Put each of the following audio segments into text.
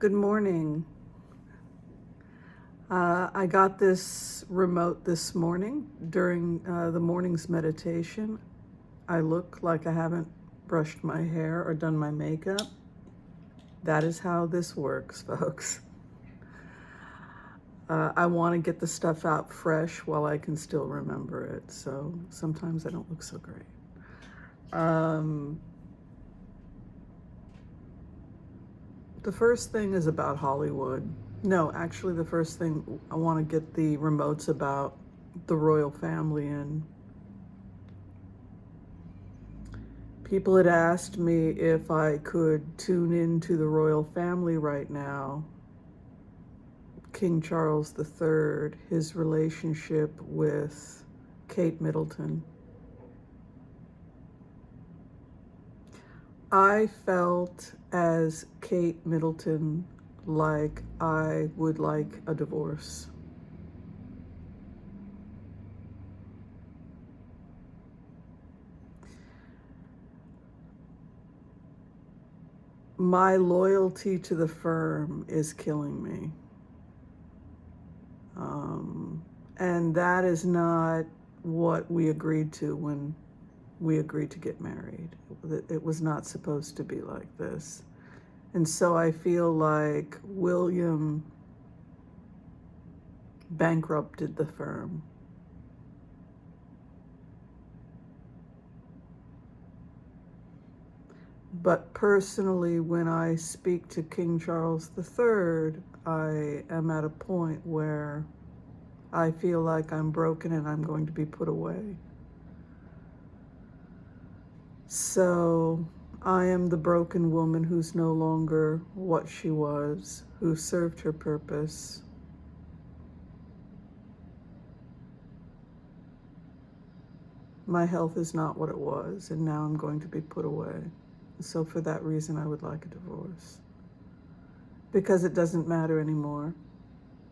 Good morning. I got this remote this morning during the morning's meditation. I look like I haven't brushed my hair or done my makeup. That is how this works, folks. I want to get the stuff out fresh while I can still remember it, so sometimes I don't look so great. The first thing is about Hollywood. No, actually, the first thing I want to get the remotes about the royal family in. People had asked me if I could tune into the royal family right now. King Charles III, his relationship with Kate Middleton. I felt as Kate Middleton like I would like a divorce. My loyalty to the firm is killing me. And that is not what we agreed to when we agreed to get married. It was not supposed to be like this. And so I feel like William bankrupted the firm. But personally, when I speak to King Charles III, I am at a point where I feel like I'm broken and I'm going to be put away. So I am the broken woman who's no longer what she was, who served her purpose. My health is not what it was, and now I'm going to be put away. So for that reason, I would like a divorce. Because it doesn't matter anymore.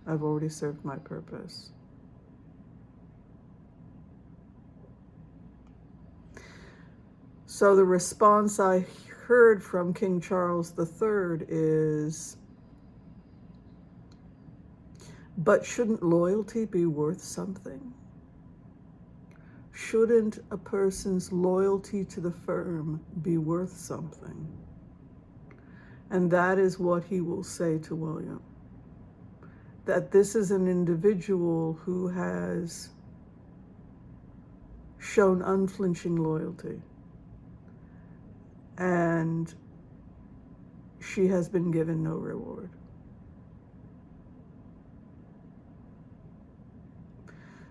I've already served my purpose. So the response I heard from King Charles III is, but shouldn't loyalty be worth something? Shouldn't a person's loyalty to the firm be worth something? And that is what he will say to William. That this is an individual who has shown unflinching loyalty. And she has been given no reward.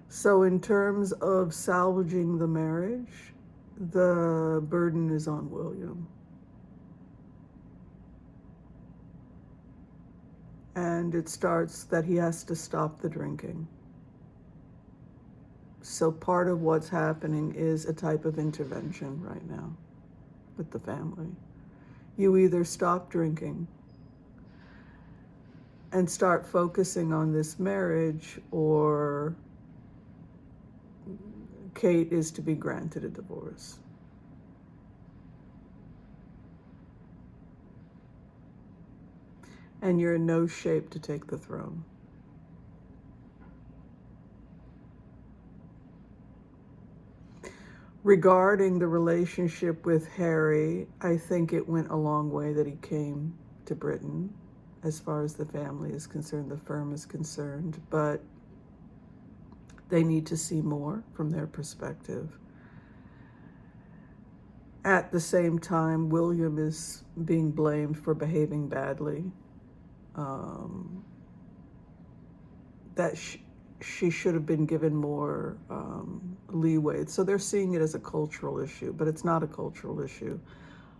So in terms of salvaging the marriage, the burden is on William. And it starts that he has to stop the drinking. So part of what's happening is a type of intervention right now with the family. You either stop drinking and start focusing on this marriage, or Kate is to be granted a divorce. And you're in no shape to take the throne. Regarding the relationship with Harry, I think it went a long way that he came to Britain, as far as the family is concerned, the firm is concerned, but they need to see more from their perspective. At the same time, William is being blamed for behaving badly. That she should have been given more leeway. So they're seeing it as a cultural issue, but it's not a cultural issue.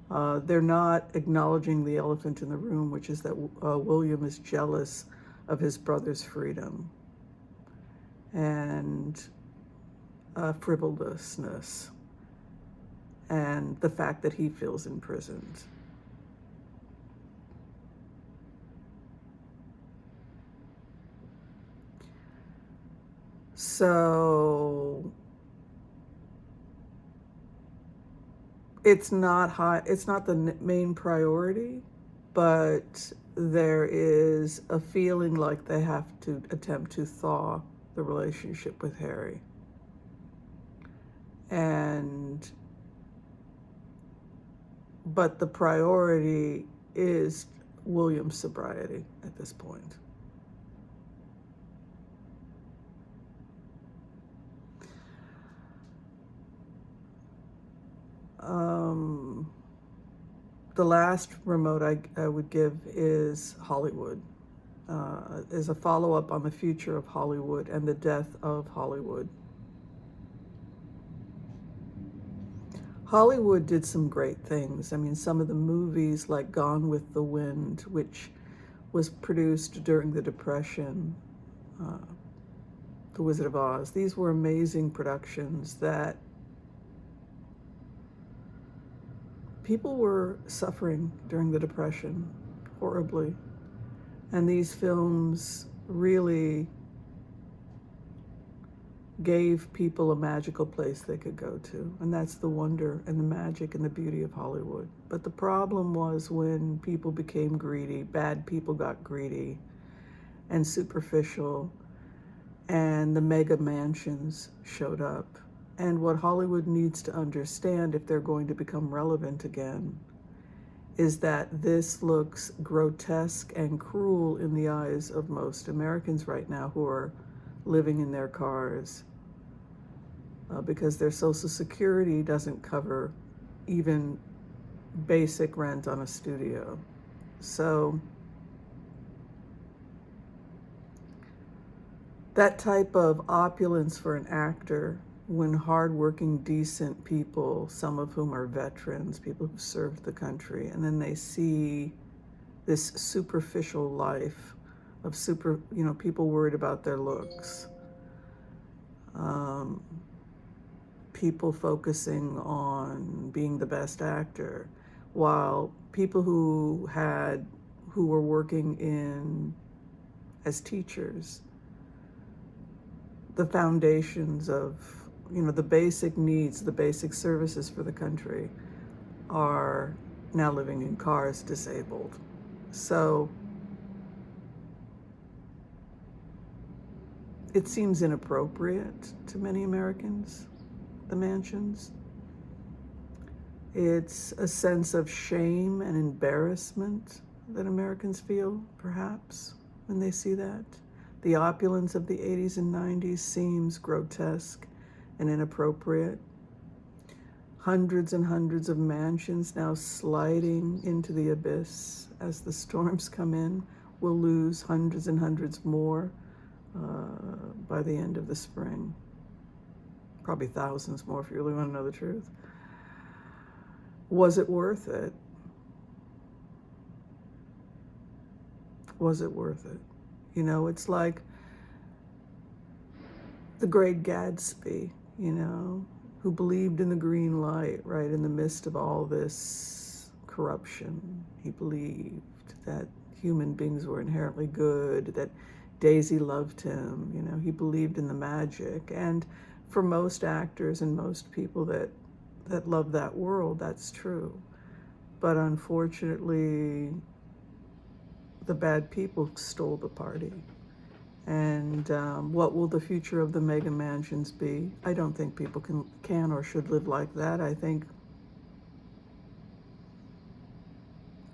They're not acknowledging the elephant in the room, which is that William is jealous of his brother's freedom and frivolousness and the fact that he feels imprisoned. So it's not the main priority, but there is a feeling like they have to attempt to thaw the relationship with Harry. But the priority is William's sobriety at this point. The last remote I would give is Hollywood, is a follow-up on the future of Hollywood and the death of Hollywood. Hollywood did some great things. I mean, some of the movies like Gone with the Wind, which was produced during the Depression, The Wizard of Oz, these were amazing productions that people were suffering during the Depression horribly. And these films really gave people a magical place they could go to. And that's the wonder and the magic and the beauty of Hollywood. But the problem was when people became greedy, bad people got greedy and superficial, and the mega mansions showed up. And what Hollywood needs to understand if they're going to become relevant again is that this looks grotesque and cruel in the eyes of most Americans right now who are living in their cars because their Social Security doesn't cover even basic rent on a studio. So that type of opulence for an actor, when hardworking, decent people, some of whom are veterans, people who've served the country, and then they see this superficial life of people worried about their looks, people focusing on being the best actor, while people who were working as teachers, the foundations of the basic needs, the basic services for the country, are now living in cars, disabled. So it seems inappropriate to many Americans, the mansions. It's a sense of shame and embarrassment that Americans feel, perhaps, when they see that. The opulence of the 80s and 90s seems grotesque and inappropriate. Hundreds and hundreds of mansions now sliding into the abyss as the storms come in. We'll lose hundreds and hundreds more by the end of the spring. Probably thousands more if you really want to know the truth. Was it worth it? Was it worth it? It's like the great Gatsby, who believed in the green light, right, in the midst of all this corruption. He believed that human beings were inherently good, that Daisy loved him, he believed in the magic. And for most actors and most people that love that world, that's true. But unfortunately, the bad people stole the party. And what will the future of the mega mansions be? I don't think people can or should live like that. I think,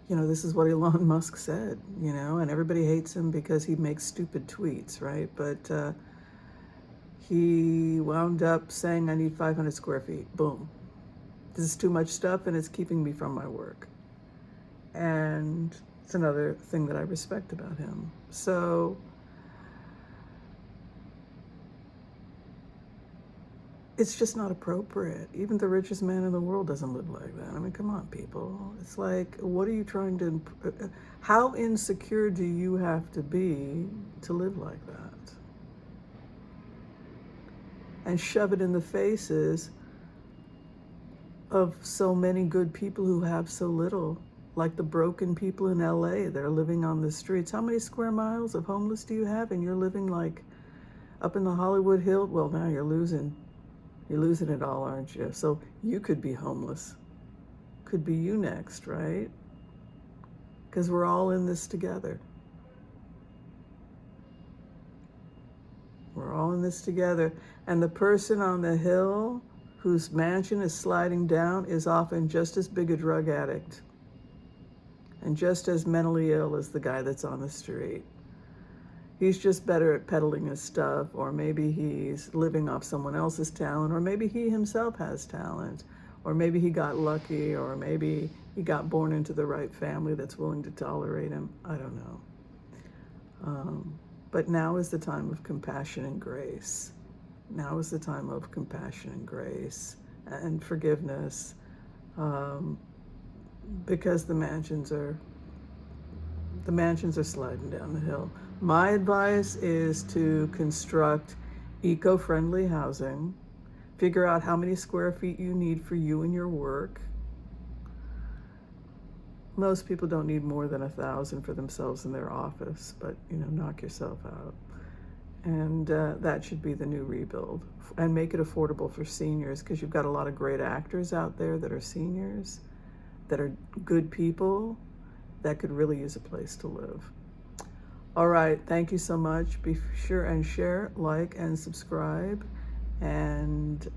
this is what Elon Musk said, and everybody hates him because he makes stupid tweets, right? But he wound up saying, I need 500 square feet. Boom. This is too much stuff and it's keeping me from my work. And it's another thing that I respect about him. So it's just not appropriate. Even the richest man in the world doesn't live like that. I mean, come on, people. It's like, what are you trying to, how insecure do you have to be to live like that? And shove it in the faces of so many good people who have so little, like the broken people in LA that are living on the streets. How many square miles of homeless do you have? And you're living like up in the Hollywood Hill? Well, now you're losing it all, aren't you? So you could be homeless. Could be you next, right? because we're all in this together. We're all in this together. And the person on the hill whose mansion is sliding down is often just as big a drug addict and just as mentally ill as the guy that's on the street. He's just better at peddling his stuff, or maybe he's living off someone else's talent, or maybe he himself has talent, or maybe he got lucky, or maybe he got born into the right family that's willing to tolerate him. I don't know. But now is the time of compassion and grace. Now is the time of compassion and grace and forgiveness, because the mansions are sliding down the hill. My advice is to construct eco-friendly housing, figure out how many square feet you need for you and your work. Most people don't need more than 1,000 for themselves in their office, but knock yourself out. And that should be the new rebuild. And make it affordable for seniors, because you've got a lot of great actors out there that are seniors, that are good people, that could really use a place to live. All right, thank you so much. Be sure and share, like, and subscribe. And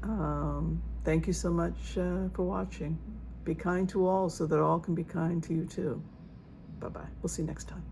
thank you so much for watching. Be kind to all so that all can be kind to you too. Bye-bye. We'll see you next time.